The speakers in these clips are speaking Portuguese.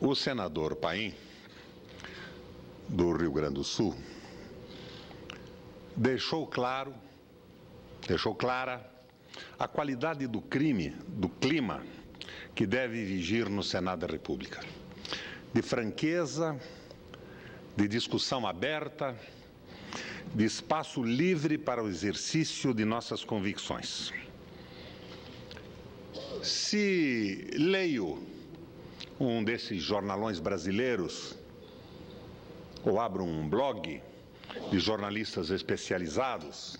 O senador Paim, do Rio Grande do Sul, deixou clara a qualidade do clima que deve vigir no Senado da República, de franqueza, de discussão aberta, de espaço livre para o exercício de nossas convicções. Se leio um desses jornalões brasileiros, ou abro um blog de jornalistas especializados,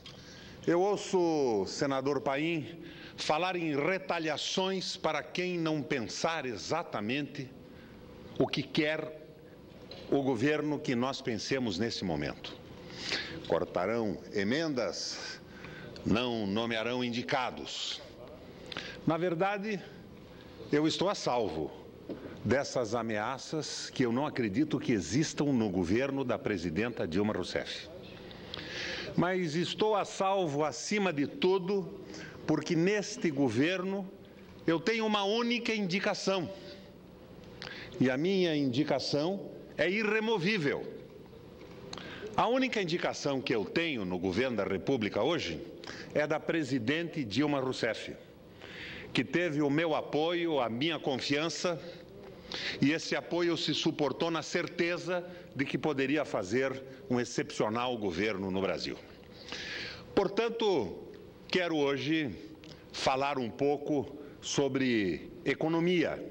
eu ouço o senador Paim falar em retaliações para quem não pensar exatamente o que quer o governo que nós pensemos nesse momento. Cortarão emendas, não nomearão indicados. Na verdade, eu estou a salvo dessas ameaças que eu não acredito que existam no governo da presidenta Dilma Rousseff. Mas estou a salvo, acima de tudo, porque neste governo eu tenho uma única indicação. E a minha indicação é irremovível. A única indicação que eu tenho no governo da República hoje é da presidente Dilma Rousseff, que teve o meu apoio, a minha confiança, e esse apoio se suportou na certeza de que poderia fazer um excepcional governo no Brasil. Portanto, quero hoje falar um pouco sobre economia,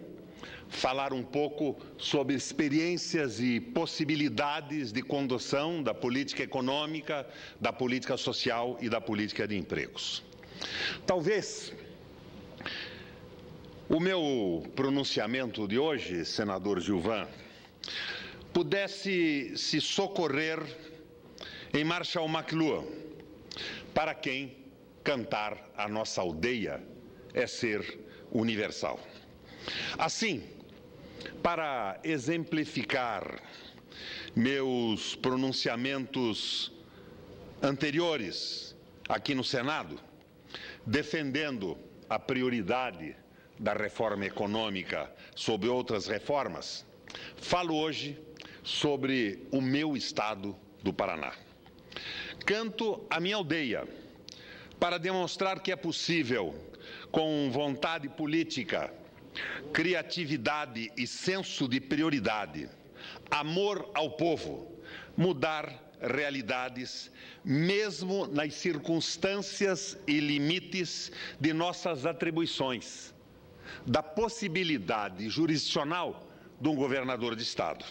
falar um pouco sobre experiências e possibilidades de condução da política econômica, da política social e da política de empregos. Talvez o meu pronunciamento de hoje, senador Gilvan, pudesse se socorrer em Marshall McLuhan, para quem cantar a nossa aldeia é ser universal. Assim, para exemplificar meus pronunciamentos anteriores aqui no Senado, defendendo a prioridade da reforma econômica sobre outras reformas, falo hoje sobre o meu estado do Paraná. Canto a minha aldeia para demonstrar que é possível, com vontade política, criatividade e senso de prioridade, amor ao povo, mudar realidades, mesmo nas circunstâncias e limites de nossas atribuições, da possibilidade jurisdicional de um governador de Estado.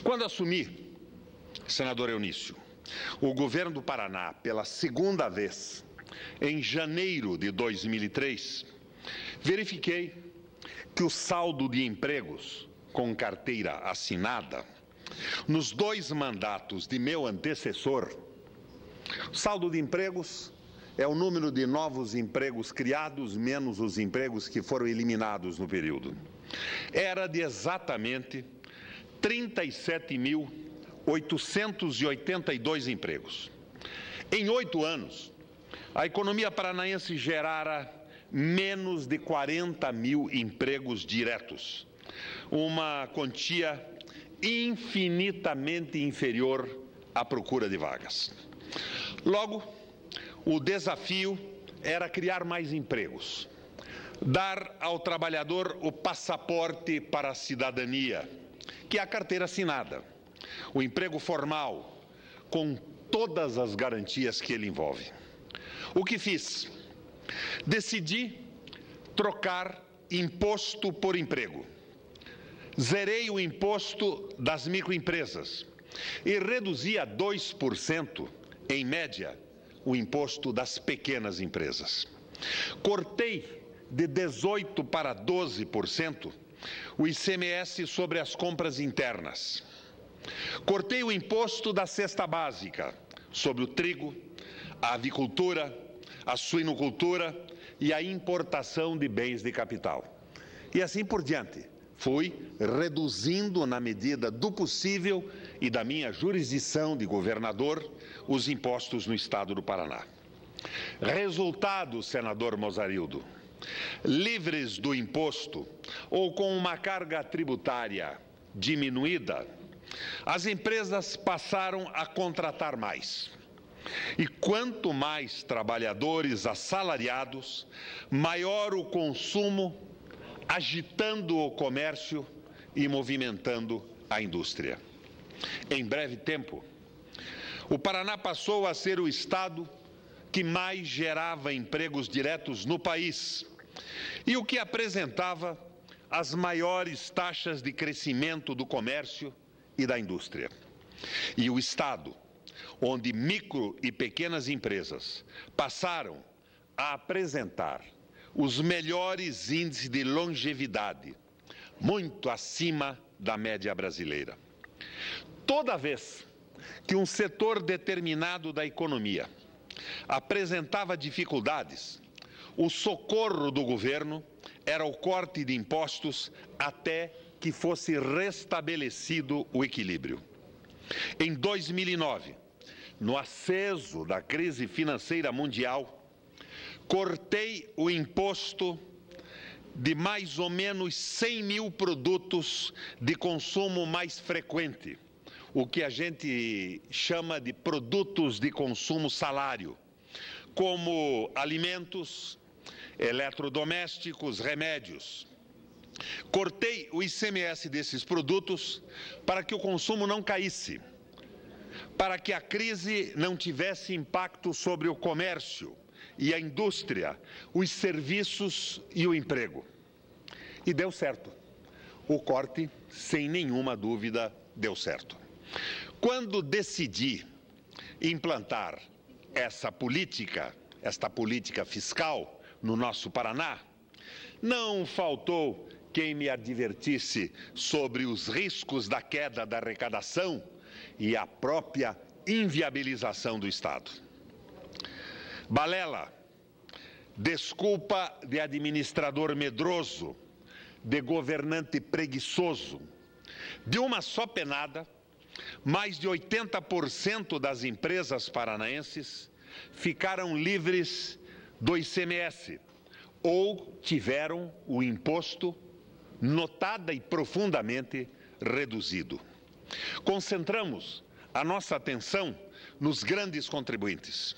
Quando assumi, senador Eunício, o governo do Paraná pela segunda vez, em janeiro de 2003, verifiquei que o saldo de empregos com carteira assinada, nos 2 mandatos de meu antecessor, o saldo de empregos é o número de novos empregos criados menos os empregos que foram eliminados no período. Era de exatamente 37.882 empregos. Em 8 anos, a economia paranaense gerara menos de 40 mil empregos diretos, uma quantia infinitamente inferior à procura de vagas. Logo, o desafio era criar mais empregos, dar ao trabalhador o passaporte para a cidadania, que é a carteira assinada, o emprego formal, com todas as garantias que ele envolve. O que fiz? Decidi trocar imposto por emprego. Zerei o imposto das microempresas e reduzi a 2%, em média, o imposto das pequenas empresas. Cortei de 18% para 12% o ICMS sobre as compras internas. Cortei o imposto da cesta básica sobre o trigo, a avicultura, a suinocultura e a importação de bens de capital. E assim por diante. Fui reduzindo, na medida do possível e da minha jurisdição de governador, os impostos no estado do Paraná. Resultado, senador Mozarildo, livres do imposto ou com uma carga tributária diminuída, as empresas passaram a contratar mais. E quanto mais trabalhadores assalariados, maior o consumo, agitando o comércio e movimentando a indústria. Em breve tempo, o Paraná passou a ser o estado que mais gerava empregos diretos no país e o que apresentava as maiores taxas de crescimento do comércio e da indústria. E o estado onde micro e pequenas empresas passaram a apresentar os melhores índices de longevidade, muito acima da média brasileira. Toda vez que um setor determinado da economia apresentava dificuldades, o socorro do governo era o corte de impostos até que fosse restabelecido o equilíbrio. Em 2009, no aceso da crise financeira mundial, cortei o imposto de mais ou menos 100 mil produtos de consumo mais frequente, o que a gente chama de produtos de consumo salário, como alimentos, eletrodomésticos, remédios. Cortei o ICMS desses produtos para que o consumo não caísse, para que a crise não tivesse impacto sobre o comércio e a indústria, os serviços e o emprego. E deu certo. O corte, sem nenhuma dúvida, deu certo. Quando decidi implantar esta política fiscal no nosso Paraná, não faltou quem me advertisse sobre os riscos da queda da arrecadação e a própria inviabilização do Estado. Balela, desculpa de administrador medroso, de governante preguiçoso. De uma só penada, mais de 80% das empresas paranaenses ficaram livres do ICMS ou tiveram o imposto notada e profundamente reduzido. Concentramos a nossa atenção nos grandes contribuintes,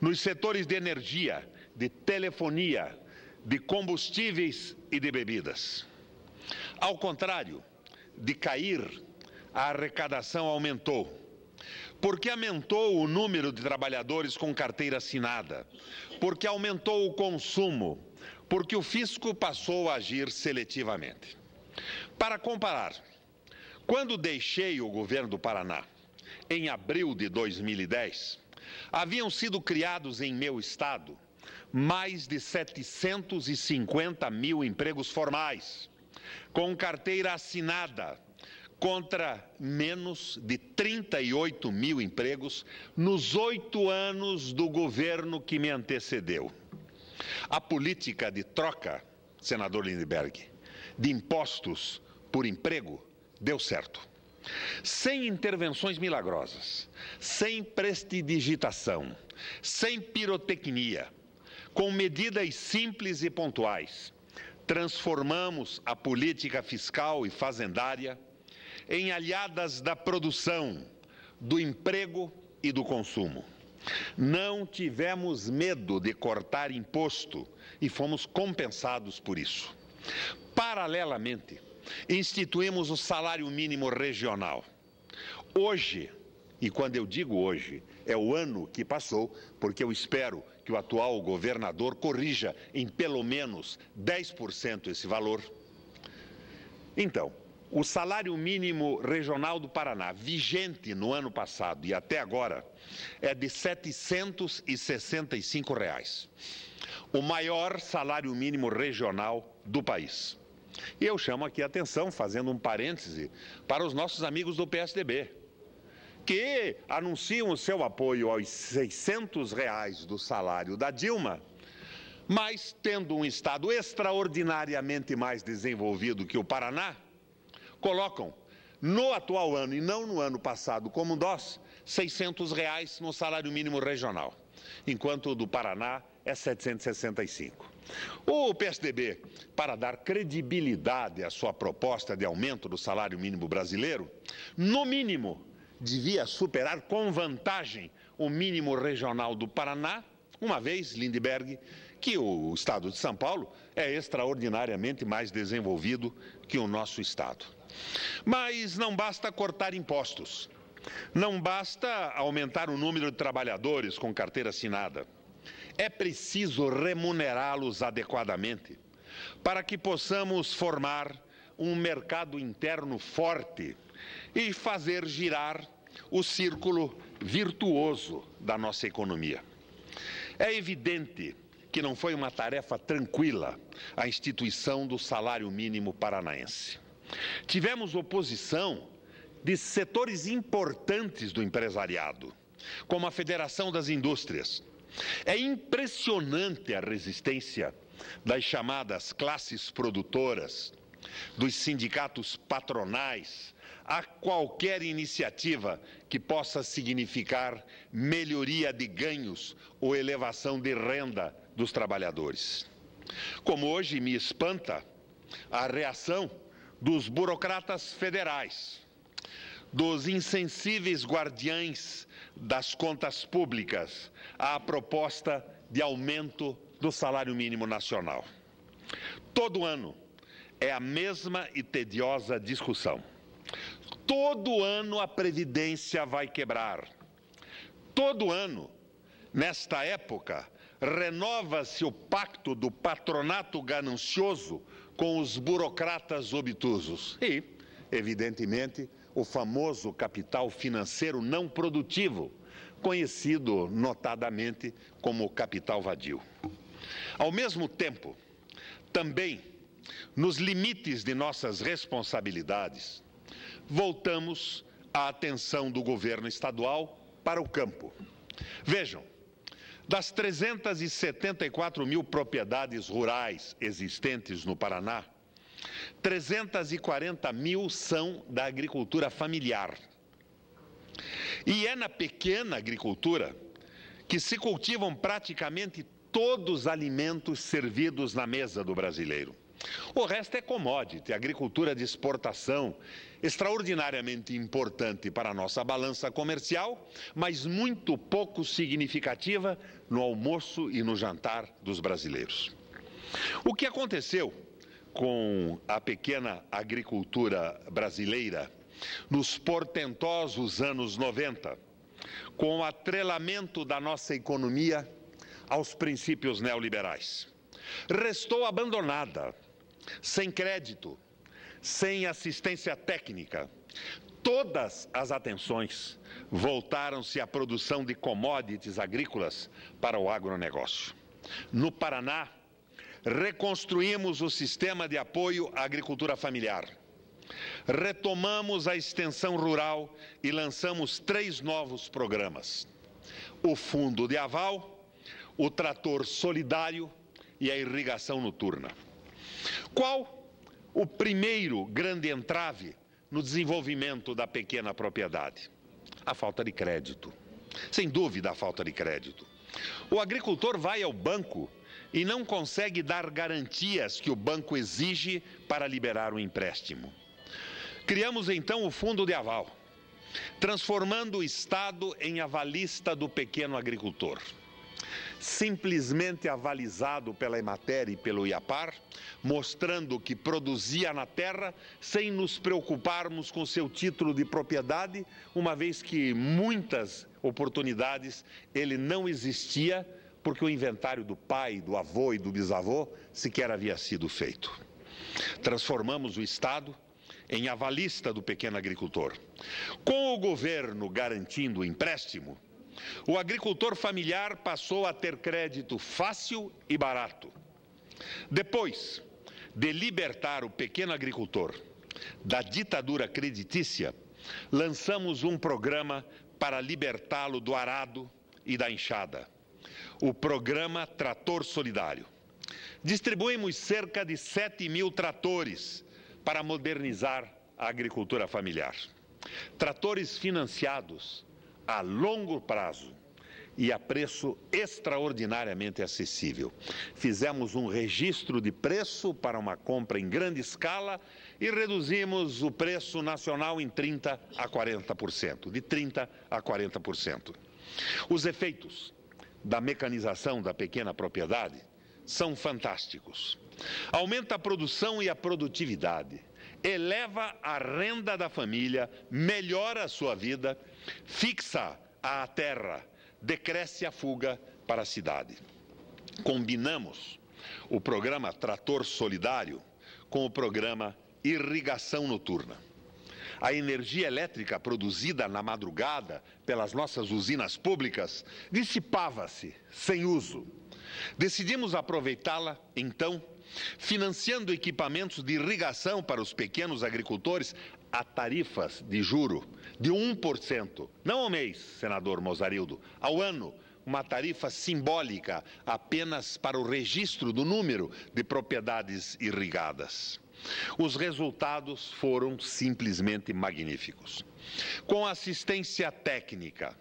nos setores de energia, de telefonia, de combustíveis e de bebidas. Ao contrário de cair, a arrecadação aumentou. Porque aumentou o número de trabalhadores com carteira assinada, porque aumentou o consumo, porque o fisco passou a agir seletivamente. Para comparar, quando deixei o governo do Paraná, em abril de 2010, haviam sido criados em meu estado mais de 750 mil empregos formais, com carteira assinada, contra menos de 38 mil empregos nos 8 anos do governo que me antecedeu. A política de troca, senador Lindbergh, de impostos por emprego, deu certo. Sem intervenções milagrosas, sem prestidigitação, sem pirotecnia, com medidas simples e pontuais, transformamos a política fiscal e fazendária em aliadas da produção, do emprego e do consumo. Não tivemos medo de cortar imposto e fomos compensados por isso. Paralelamente, instituímos o salário mínimo regional. Hoje, e quando eu digo hoje, é o ano que passou, porque eu espero que o atual governador corrija em pelo menos 10% esse valor. Então, o salário mínimo regional do Paraná, vigente no ano passado e até agora, é de R$ 765. O maior salário mínimo regional do país. E eu chamo aqui a atenção, fazendo um parêntese, para os nossos amigos do PSDB, que anunciam o seu apoio aos R$ 600 do salário da Dilma, mas tendo um estado extraordinariamente mais desenvolvido que o Paraná, colocam no atual ano e não no ano passado, como nós, R$ 600 no salário mínimo regional, enquanto o do Paraná é 765. O PSDB, para dar credibilidade à sua proposta de aumento do salário mínimo brasileiro, no mínimo, devia superar com vantagem o mínimo regional do Paraná, uma vez, Lindbergh, que o estado de São Paulo é extraordinariamente mais desenvolvido que o nosso estado. Mas não basta cortar impostos, não basta aumentar o número de trabalhadores com carteira assinada. É preciso remunerá-los adequadamente para que possamos formar um mercado interno forte e fazer girar o círculo virtuoso da nossa economia. É evidente que não foi uma tarefa tranquila a instituição do salário mínimo paranaense. Tivemos oposição de setores importantes do empresariado, como a Federação das Indústrias. É impressionante a resistência das chamadas classes produtoras, dos sindicatos patronais, a qualquer iniciativa que possa significar melhoria de ganhos ou elevação de renda dos trabalhadores. Como hoje me espanta a reação dos burocratas federais, dos insensíveis guardiães das contas públicas à proposta de aumento do salário mínimo nacional. Todo ano é a mesma e tediosa discussão. Todo ano a Previdência vai quebrar. Todo ano, nesta época, renova-se o pacto do patronato ganancioso com os burocratas obtusos e, evidentemente, o famoso capital financeiro não produtivo, conhecido notadamente como capital vadio. Ao mesmo tempo, também, nos limites de nossas responsabilidades, voltamos a atenção do governo estadual para o campo. Vejam, das 374 mil propriedades rurais existentes no Paraná, 340 mil são da agricultura familiar. E é na pequena agricultura que se cultivam praticamente todos os alimentos servidos na mesa do brasileiro. O resto é commodity, agricultura de exportação, extraordinariamente importante para a nossa balança comercial, mas muito pouco significativa no almoço e no jantar dos brasileiros. O que aconteceu com a pequena agricultura brasileira nos portentosos anos 90, com o atrelamento da nossa economia aos princípios neoliberais? Restou abandonada, sem crédito, sem assistência técnica. Todas as atenções voltaram-se à produção de commodities agrícolas para o agronegócio. No Paraná, reconstruímos o sistema de apoio à agricultura familiar. Retomamos a extensão rural e lançamos 3 novos programas: o Fundo de Aval, o Trator Solidário e a irrigação noturna. Qual o primeiro grande entrave no desenvolvimento da pequena propriedade? A falta de crédito. Sem dúvida, a falta de crédito. O agricultor vai ao banco e não consegue dar garantias que o banco exige para liberar o empréstimo. Criamos então o Fundo de Aval, transformando o Estado em avalista do pequeno agricultor. Simplesmente avalizado pela Emater e pelo IAPAR, mostrando que produzia na terra sem nos preocuparmos com seu título de propriedade, uma vez que muitas oportunidades ele não existia, porque o inventário do pai, do avô e do bisavô sequer havia sido feito. Transformamos o Estado em avalista do pequeno agricultor. Com o governo garantindo o empréstimo, o agricultor familiar passou a ter crédito fácil e barato. Depois de libertar o pequeno agricultor da ditadura creditícia, lançamos um programa para libertá-lo do arado e da enxada, o programa Trator Solidário. Distribuímos cerca de 7 mil tratores para modernizar a agricultura familiar. Tratores financiados a longo prazo e a preço extraordinariamente acessível. Fizemos um registro de preço para uma compra em grande escala e reduzimos o preço nacional em 30% a 40%, de 30% a 40%. Os efeitos da mecanização da pequena propriedade são fantásticos. Aumenta a produção e a produtividade, eleva a renda da família, melhora a sua vida, fixa a terra, decresce a fuga para a cidade. Combinamos o programa Trator Solidário com o programa Irrigação Noturna. A energia elétrica produzida na madrugada pelas nossas usinas públicas dissipava-se sem uso. Decidimos aproveitá-la, então, financiando equipamentos de irrigação para os pequenos agricultores a tarifas de juro de 1%, não ao mês, senador Mozarildo, ao ano, uma tarifa simbólica apenas para o registro do número de propriedades irrigadas. Os resultados foram simplesmente magníficos. Com assistência técnica,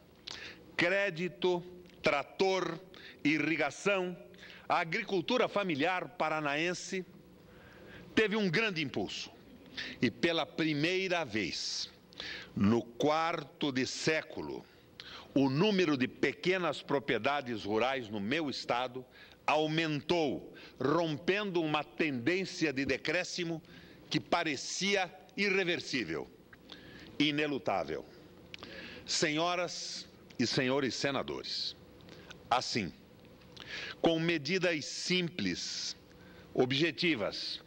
crédito, trator, irrigação, a agricultura familiar paranaense teve um grande impulso. E pela primeira vez, no quarto de século, o número de pequenas propriedades rurais no meu estado aumentou, rompendo uma tendência de decréscimo que parecia irreversível, inelutável. Senhoras e senhores senadores, assim, com medidas simples, objetivas,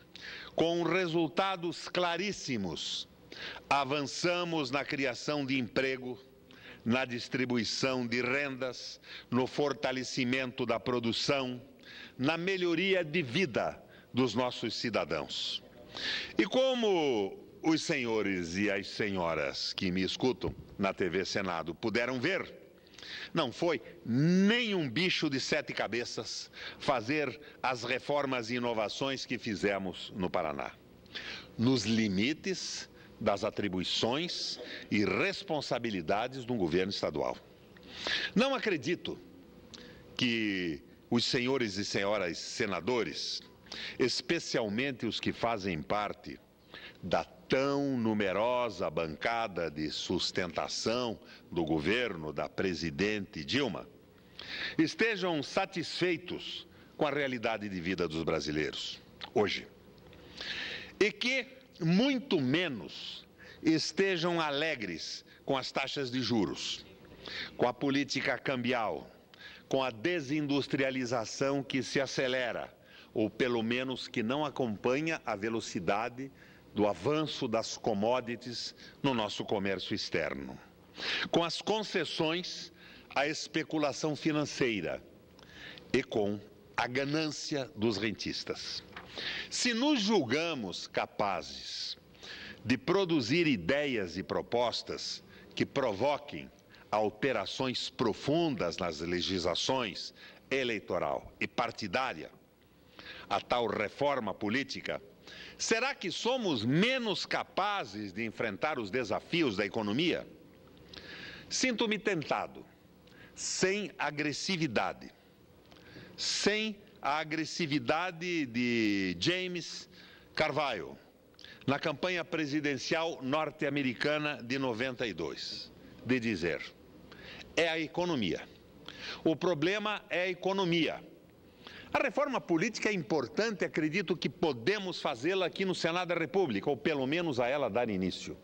com resultados claríssimos, avançamos na criação de emprego, na distribuição de rendas, no fortalecimento da produção, na melhoria de vida dos nossos cidadãos. E como os senhores e as senhoras que me escutam na TV Senado puderam ver, não foi nem um bicho de 7 cabeças fazer as reformas e inovações que fizemos no Paraná. Nos limites das atribuições e responsabilidades do governo estadual. Não acredito que os senhores e senhoras senadores, especialmente os que fazem parte da tão numerosa bancada de sustentação do governo da presidente Dilma, estejam satisfeitos com a realidade de vida dos brasileiros hoje. E que, muito menos, estejam alegres com as taxas de juros, com a política cambial, com a desindustrialização que se acelera, ou pelo menos que não acompanha a velocidade do avanço das commodities no nosso comércio externo, com as concessões à especulação financeira e com a ganância dos rentistas. Se nos julgamos capazes de produzir ideias e propostas que provoquem alterações profundas nas legislações eleitoral e partidária, a tal reforma política, será que somos menos capazes de enfrentar os desafios da economia? Sinto-me tentado, sem agressividade, sem a agressividade de James Carville, na campanha presidencial norte-americana de 92, de dizer: é a economia. O problema é a economia. A reforma política é importante, acredito que podemos fazê-la aqui no Senado da República, ou pelo menos a ela dar início.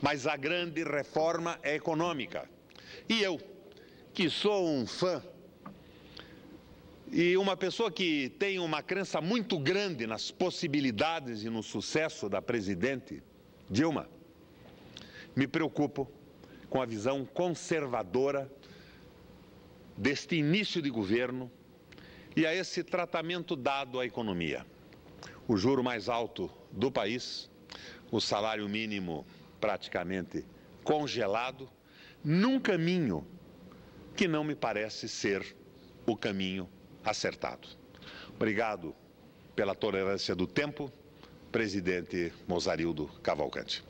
Mas a grande reforma é econômica. E eu, que sou um fã e uma pessoa que tem uma crença muito grande nas possibilidades e no sucesso da presidente Dilma, me preocupo com a visão conservadora deste início de governo e a esse tratamento dado à economia. O juro mais alto do país, o salário mínimo praticamente congelado, num caminho que não me parece ser o caminho acertado. Obrigado pela tolerância do tempo, presidente Mozarildo Cavalcante.